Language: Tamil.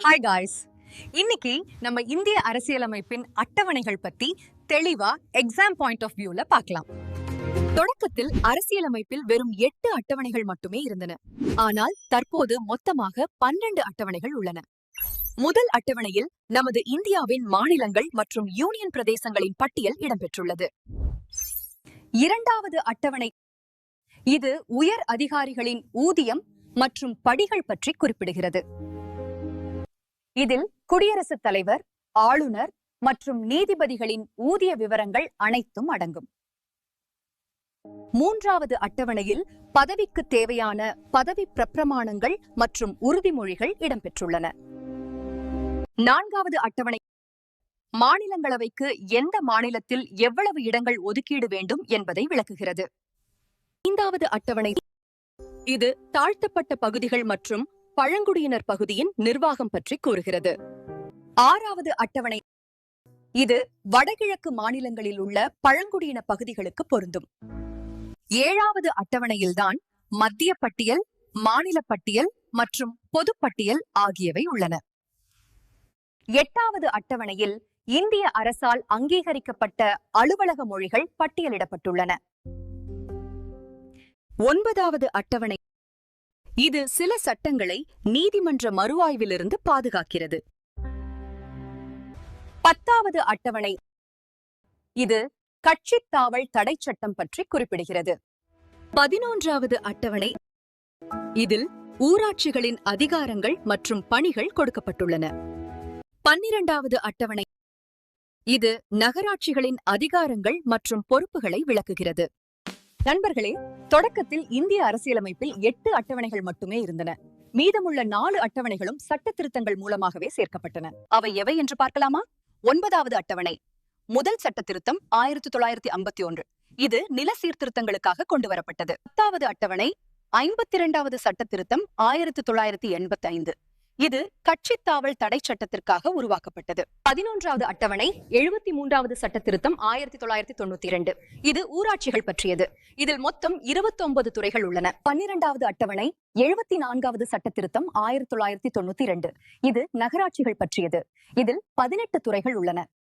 ஹாய் காய்ஸ், இன்னைக்கு நம்ம இந்திய அரசியலமைப்பின் அட்டவணைகள் பத்தி தெளிவா எக்ஸாம் பாயிண்ட் ஆஃப் வியூல பார்க்கலாம். தொடக்கத்தில் அரசியலமைப்பில் வெறும் 8 அட்டவணைகள் மட்டுமே இருந்தன. ஆனால் தற்போது மொத்தமாக 12 அட்டவணைகள் உள்ளன. முதல் அட்டவணையில் நமது இந்தியாவின் மாநிலங்கள் மற்றும் யூனியன் பிரதேசங்களின் பட்டியல் இடம்பெற்றுள்ளது. இரண்டாவது அட்டவணை இது உயர் அதிகாரிகளின் ஊதியம் மற்றும் படிகள் பற்றி குறிப்பிடுகிறது. இதில் குடியரசுத் தலைவர், ஆளுநர் மற்றும் நீதிபதிகளின் ஊதிய விவரங்கள் அனைத்தும் அடங்கும். மூன்றாவது அட்டவணையில் பதவிக்கு தேவையான பதவி பிரமாணங்கள் மற்றும் உறுதிமொழிகள் இடம்பெற்றுள்ளன. நான்காவது அட்டவணை மாநிலங்களவைக்கு எந்த மாநிலத்தில் எவ்வளவு இடங்கள் ஒதுக்கீடு வேண்டும் என்பதை விளக்குகிறது. ஐந்தாவது அட்டவணை இது தாழ்த்தப்பட்ட பகுதிகள் மற்றும் பழங்குடியினர் பகுதியின் நிர்வாகம் பற்றி கூறுகிறது. ஆறாவது அட்டவணை இது வடகிழக்கு மாநிலங்களில் உள்ள பழங்குடியின பகுதிகளுக்கு பொருந்தும். ஏழாவது அட்டவணையில்தான் மத்திய பட்டியல், மாநில பட்டியல் மற்றும் பொதுப்பட்டியல் ஆகியவை உள்ளன. எட்டாவது அட்டவணையில் இந்திய அரசால் அங்கீகரிக்கப்பட்ட அலுவலக மொழிகள் பட்டியலிடப்பட்டுள்ளன. ஒன்பதாவது அட்டவணை இது சில சட்டங்களை நீதிமன்ற மறுஆய்விலிருந்து பாதுகாக்கிறது. பத்தாவது அட்டவணை இது கட்சித் தாவல் தடை சட்டம் பற்றி குறிப்பிடுகிறது. 11வது அட்டவணை இதில் ஊராட்சிகளின் அதிகாரங்கள் மற்றும் பணிகள் கொடுக்கப்பட்டுள்ளன. 12வது அட்டவணை இது நகராட்சிகளின் அதிகாரங்கள் மற்றும் பொறுப்புகளை விளக்குகிறது. நண்பர்களே, தொடக்கத்தில் இந்திய அரசியலமைப்பில் 8 அட்டவணைகள் மட்டுமே இருந்தன. மீதமுள்ள 4 அட்டவணைகளும் சட்ட திருத்தங்கள் மூலமாகவே சேர்க்கப்பட்டன. அவை எவை என்று பார்க்கலாமா? 9வது அட்டவணை முதல் சட்ட திருத்தம் 1951. இது நில சீர்திருத்தங்களுக்காக கொண்டு வரப்பட்டது. 10வது அட்டவணை 52வது சட்ட திருத்தம் 1985. இது கட்சித் தாவல் தடை சட்டத்திற்காக உருவாக்கப்பட்டது. 11வது அட்டவணை 73வது சட்ட திருத்தம் 1992. இது ஊராட்சிகள் பற்றியது. இதில் மொத்தம் 29 துறைகள் உள்ளன. 12வது அட்டவணை 74வது சட்ட திருத்தம் 1992. இது நகராட்சிகள் பற்றியது. இதில் 18 துறைகள் உள்ளன.